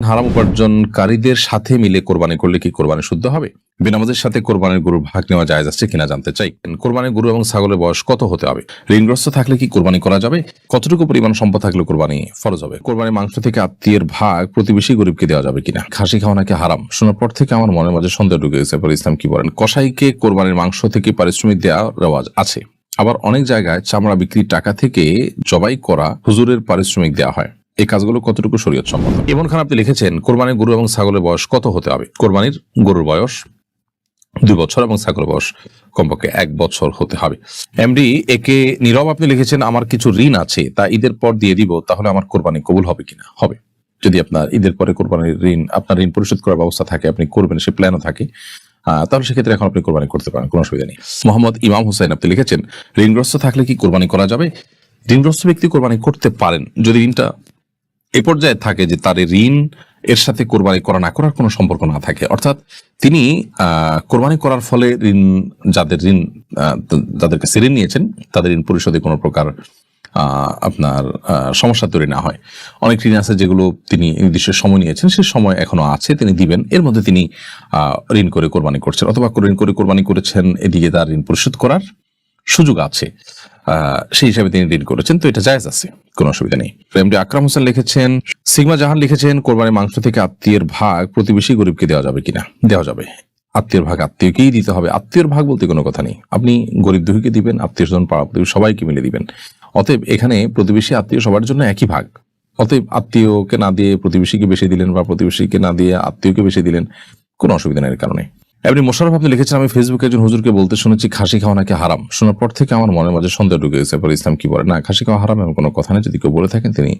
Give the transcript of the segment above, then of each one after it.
হারাম উপার্জনকারীদের সাথে মিলে কোরবানি করলে কি কোরবানি শুদ্ধ হবে? বেনামাজের সাথে কোরবানির গরুর ভাগ নেওয়া জায়েজ আছে কিনা জানতে চাই। কোরবানির গরু এবং ছাগলের বয়স কত হতে হবে? ঋণগ্রস্ত থাকলে কি কোরবানি করা যাবে? কতটুকু পরিমাণ সম্পদ থাকলে কোরবানি ফরজ হবে? কোরবানির মাংস থেকে আত্মীয়ের ভাগ প্রতিবেশী গরিবকে দেওয়া যাবে কিনা? খাসি খাওয়া নাকি হারাম? শোনার পর থেকে আমার মনের মাঝে সন্দেহ ঢুকে গেছে। ইসলাম কি বলেন? কসাইকে কোরবানির মাংস থেকে পারিশ্রমিক দেওয়া রেওয়াজ আছে, আবার অনেক জায়গায় চামড়া বিক্রির টাকা থেকে জবাই করা হুজুরের পারিশ্রমিক দেওয়া হয়। এই কাজগুলো কতটুকু শরীয়ত সম্মত? এমন খান আপনি লিখেছেন, কোরবানির গরু এবং ছাগলের বয়স কত হতে হবে? কোরবানির গরুর বয়স 2 বছর এবং ছাগলের বয়স কমপক্ষে 1 বছর হতে হবে। এমডি একে নীরব আপনি লিখেছেন, আমার কিছু ঋণ আছে, তা ঈদের পর দিয়ে দিব, তাহলে আমার কোরবানি কবুল হবে কিনা? হবে। যদি আপনার ঈদের পরে কোরবানির আপনার ঋণ পরিশোধ করার ব্যবস্থা থাকে, আপনি করবেন, সে প্ল্যানও থাকে, তাহলে সেক্ষেত্রে এখন আপনি কোরবানি করতে পারেন, কোনো অসুবিধা নেই। মোহাম্মদ ইমাম হোসেন আপনি লিখেছেন, ঋণগ্রস্ত থাকলে কি কোরবানি করা যাবে? ঋণগ্রস্ত ব্যক্তি কোরবানি করতে পারেন যদি ঋণটা এ পর্যায়ে থাকে যে তার ঋণ এর সাথে কোরবানি করা না করার কোনো সম্পর্ক না থাকে, অর্থাৎ তিনি কোরবানি করার ফলে যাদের কাছে ঋণ নিয়েছেন তাদের ঋণ পরিশোধে কোনো প্রকার আপনার সমস্যা তৈরি না হয়। অনেক ঋণ আছে যেগুলো তিনি নির্দিষ্ট সময় নিয়েছেন, সে সময় এখনো আছে, তিনি দিবেন, এর মধ্যে তিনি ঋণ করে কোরবানি করছেন, অথবা ঋণ করে কোরবানি করেছেন, এদিকে তার ঋণ পরিশোধ করার সুযোগ আছে, সেই হিসাবে তিনি ঋণ করেছেন, তো এটা জায়েজ আছে, কোনো অসুবিধা নেই। এমডি আকরাম হোসেন লিখেছেন, সিগমা জাহান লিখেছেন, কোরবানির মাংস থেকে আত্মীয়ের ভাগ প্রতিবেশী গরিবকে দেওয়া যাবে কিনা? দেওয়া যাবে। আত্মীয়ের ভাগ আত্মীয়কেই দিতে হবে। আত্মীয়ের ভাগ বলতে কোনো কথা নেই, আপনি গরিব দুঃখীকে দিবেন, আত্মীয় স্বজন পাড়া প্রতিবেশী সবাইকে মিলে দিবেন। অতএব এখানে প্রতিবেশী আত্মীয় সবার জন্য একই ভাগ। অতএব আত্মীয়কে না দিয়ে প্রতিবেশীকে বেশি দিলেন, বা প্রতিবেশীকে না দিয়ে আত্মীয়কে বেশি দিলেন, কোনো অসুবিধা নেই এর কারণে। এমনি মোশাররফ আপনি লিখেছেন, আমি ফেসবুকে একজন হুজুরকে বলতে শুনেছি খাসি খাওয়া নাকি হারাম। শোনার পর থেকে আমার মনের মাঝে সন্দেহ ঢুকে গেছে। ইসলাম কি বলে? না, খাসি খাওয়া হারাম এমন কোনো কথা নেই, যদি কেউ বলে থাকেন তিনি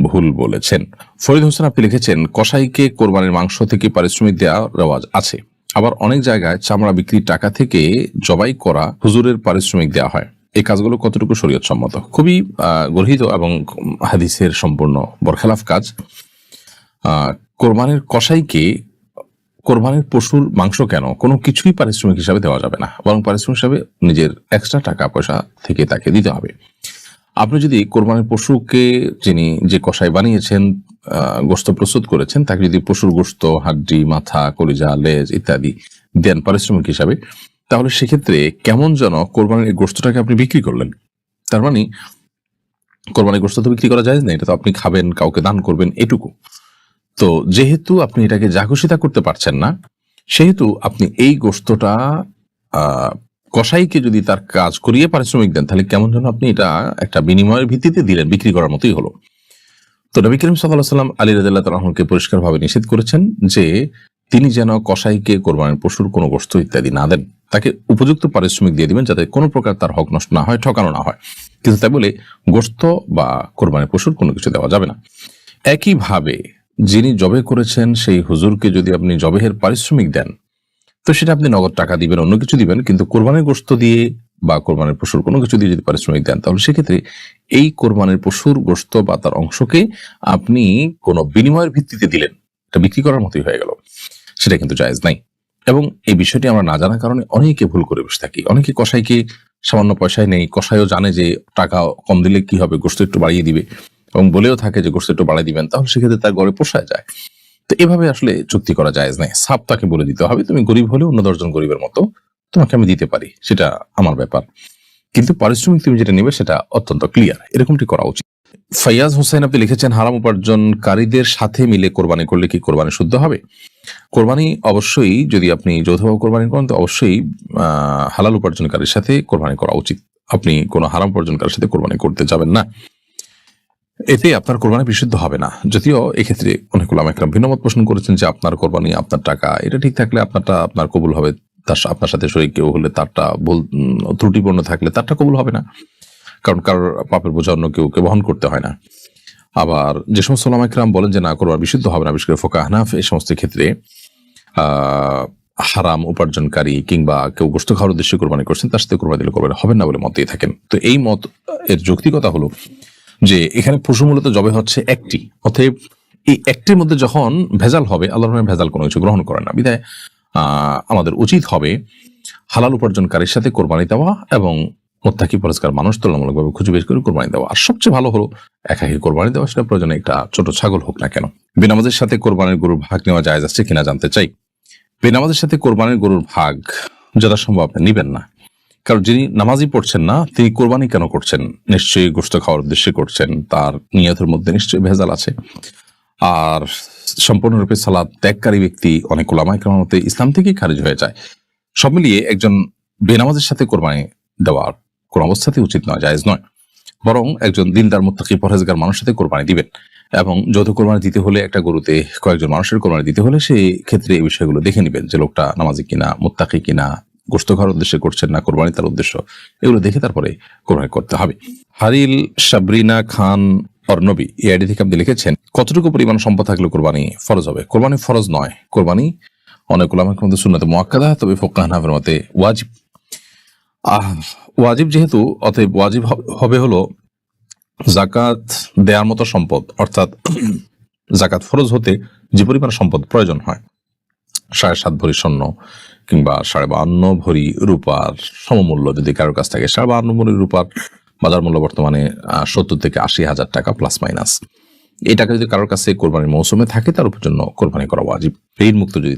ভুল বলেছেন। ফরিদ হোসেন আপনি লিখেছেন, কসাইকে কোরবানির মাংস থেকে পারিশ্রমিক দেওয়া রেওয়াজ আছে, আবার অনেক জায়গায় চামড়া বিক্রির টাকা থেকে জবাই করা হুজুরের পারিশ্রমিক দেওয়া হয়। এই কাজগুলো কতটুকু শরীয়ত সম্মত? খুবই গর্হিত এবং হাদিসের সম্পূর্ণ বরখেলাফ কাজ। কোরবানির কসাইকে কোরবানির পশুর মাংস কেন কোনো কিছুই পারিশ্রমিক হিসাবে দেওয়া যাবে না, বরং পারিশ্রমিক হিসাবে নিজের এক্সট্রা টাকা পয়সা থেকে তাকে দিতে হবে। আপনি যদি কোরবানির পশুকে, যিনি যে কসাই বানিয়েছেন, গোশত প্রস্তুত করেছেন, তাকে যদি পশুর গোশত, হাড্ডি, মাথা, কলিজা, লেজ ইত্যাদি দেন পারিশ্রমিক হিসাবে, তাহলে সেক্ষেত্রে কেমন যেন কোরবানির এই গোশতটাকে আপনি বিক্রি করলেন। তার মানে কোরবানির গোশত তো বিক্রি করা যায় না, এটা তো আপনি খাবেন, কাউকে দান করবেন, এটুকু। তো যেহেতু আপনি এটাকে জাঘোষিতা করতে পারছেন না, সেহেতু আপনি এই গোশতটা কসাইকে যদি তার কাজ করিয়ে পারিশ্রমিক দেন, তাহলে কেমন যেন আপনি এটা একটা বিনিময়ের ভিত্তিতে দিলেন, বিক্রি করার মতোই হলো। তো নবী করিম সাল্লাল্লাহু আলাইহি ওয়াসাল্লাম আলী রাদিয়াল্লাহু তাআলা আনহুকে পরিষ্কারভাবে নিষেধ করেছেন যে তিনি যেন কসাইকে কোরবানির পশুর কোনো গোশত ইত্যাদি না দেন, তাকে উপযুক্ত পারিশ্রমিক দিয়ে দিবেন, যাতে কোনো প্রকার তার হক নষ্ট না হয়, ঠকানো না হয়। কিন্তু তাই বলে গোশত বা কোরবানির পশুর কোনো কিছু দেওয়া যাবে না। একইভাবে যিনি জবে করেছেন সেই হুজুরকে যদি আপনি জবেহের পারিশ্রমিক দেন, তো সেটা আপনি নগদ টাকা দিবেন, অন্য কিছু দিবেন, কিন্তু কোরবানির গোশত দিয়ে বা কোরবানির পশুর কোনো কিছু দিয়ে যদি পারিশ্রমিক দেন, তাহলে সেক্ষেত্রে এই কোরবানির পশুর গোশত বা তার অংশকে আপনি কোনো বিনিময়ের ভিত্তিতে দিলেন, এটা বিক্রি করার মতোই হয়ে গেল, সেটা কিন্তু জায়েজ নাই। এবং এই বিষয়টি আমরা না জানার কারণে অনেকে ভুল করে বসে থাকি। অনেকে কসাইকে সামান্য পয়সায় নেই, কসাইও জানে যে টাকা কম দিলে কি হবে, গোশত একটু বাড়িয়ে দিবে, এবং বলেও থাকে যে গোশত একটু বাড়িয়ে দিবেন, তাহলে সেক্ষেত্রে তার ঘরে পোষায় যায়। তো এভাবে আসলে চুক্তি করা জায়েজ নাই। সাপ তাকে বলে দিতে হবে, তুমি গরিব হলে অন্য 10 জন গরিবের মতো তোমাকে আমি দিতে পারি, সেটা আমার ব্যাপার, কিন্তু পারিশ্রমিক তুমি যেটা নেবে সেটা অত্যন্ত ক্লিয়ার, এরকমটি করা উচিত। ফাইয়াজ হোসেন আপনি লিখেছেন, হারাম উপার্জনকারীদের সাথে মিলে কোরবানি করলে কি কোরবানি শুদ্ধ হবে? কোরবানি অবশ্যই, যদি আপনি যৌথভাবে কোরবানি করেন, তো অবশ্যই হালাল উপার্জনকারীর সাথে কোরবানি করা উচিত। আপনি কোনো হারাম উপার্জনকারীর সাথে কোরবানি করতে যাবেন না, এতে আপনার কোরবানি বিশুদ্ধ হবে না। যদিও এক্ষেত্রে অনেক উলামা একরাম ভিন্নমত পোষণ করেছেন যে আপনার কোরবানি, আপনার টাকা, এটা ঠিক থাকলে আপনারটা আপনার কবুল হবে, আপনার সাথে শরীক কেউ হলে তারটা ভুল ত্রুটিপূর্ণ থাকলে তারটা কবুল হবে না, কারণ কারোর পাপের বোঝা অন্য কেউকে বহন করতে হয় না। আবার যে সমস্ত উলামা একরাম বলেন যে না, কোরবানি বিশুদ্ধ হবে না, বিশেষ করে ফুকাহা হানাফ, এই সমস্ত ক্ষেত্রে হারাম উপার্জনকারী কিংবা কেউ গোশত খাওয়ার উদ্দেশ্যে কোরবানি করছেন, তার সাথে কোরবানি দিলে কোরবানি হবে না বলে মত দিয়ে থাকেন। তো এই মত এর যৌক্তিকতা হলো যে এখানে পশু মূলত জবে হচ্ছে একটি, অতএব এই একটির মধ্যে যখন ভেজাল হবে, আল্লাহর নামে ভেজাল কোনো কিছু গ্রহণ করে না, বিধায় আমাদের উচিত হবে হালাল উপার্জনকারীর সাথে কোরবানি দেওয়া এবং মুত্তাকি পরিষ্কার মানুষ তুলনামূলকভাবে খুঁজে বের করে কোরবানি দেওয়া। আর সবচেয়ে ভালো হলো একাকী কোরবানি দেওয়া, সেটা প্রয়োজনে একটা ছোট ছাগল হোক না কেন। বেনামাজের সাথে কোরবানির গরুর ভাগ নেওয়া জায়েজ আছে কিনা জানতে চাই। বেনামাজের সাথে কোরবানির গরুর ভাগ যথাসম্ভব আপনি নিবেন না, কারণ যিনি নামাজই পড়ছেন না তিনি কোরবানি কেন করছেন? নিশ্চয়ই গোশত খাওয়ার উদ্দেশ্যে করছেন, তার নিয়তের মধ্যে নিশ্চয়ই ভেজাল আছে। আর সম্পূর্ণরূপে সালাত ত্যাগকারী ব্যক্তি অনেক উলামায়ে কেরামের মতে ইসলাম থেকেই খারিজ হয়ে যায়। সব মিলিয়ে একজন বেনামাজের সাথে কোরবানি দেওয়ার কোন অবস্থাতেই উচিত নয়, জায়েজ নয়। বরং একজন দিনদার মুত্তাকি পরহেজগার মানুষের সাথে কোরবানি দিবেন। এবং যৌথ কোরবানি দিতে হলে একটা গরুতে কয়েকজন মানুষের কোরবানি দিতে হলে সেই ক্ষেত্রে এই বিষয়গুলো দেখে নেবেন যে লোকটা নামাজি কিনা, মুত্তাকি কিনা, গোশত খাওয়ার উদ্দেশ্যে করছেন না কোরবানি তার উদ্দেশ্য, এগুলো দেখে তারপরে কোরবানি করতে হবে। হারিল সাবরিনা খান অর্ণবী এই আইডি থেকে আপনি লিখেছেন, কতটুকু পরিমাণ সম্পদ থাকলে কোরবানি ফরজ হবে? কোরবানি ফরজ নয়, কোরবানি অনেক উলামার মধ্যে সুন্নাতে মুআক্কাদা, তবে ফুকাহা হানাফির মতে ওয়াজিব। ওয়াজিব যেহেতু, অতএব ওয়াজিব হবে হলো জাকাত দেওয়ার মতো সম্পদ, অর্থাৎ জাকাত ফরজ হতে যে পরিমাণ সম্পদ প্রয়োজন হয়, 7.5 ভরি স্বর্ণ কিংবা 52 ভরি রূপার সমমূল্য যদি কারোর কাছ থাকে, 52 ভরি রূপার বাজার মূল্য বর্তমানে 70 থেকে 80,000 টাকা প্লাস মাইনাস। এই টাকা যদি কারোর কাছে কোরবানির মৌসুমে থাকে তার উপর জন্য কোরবানি করা ওয়াজিব। ঋণ মুক্ত যদি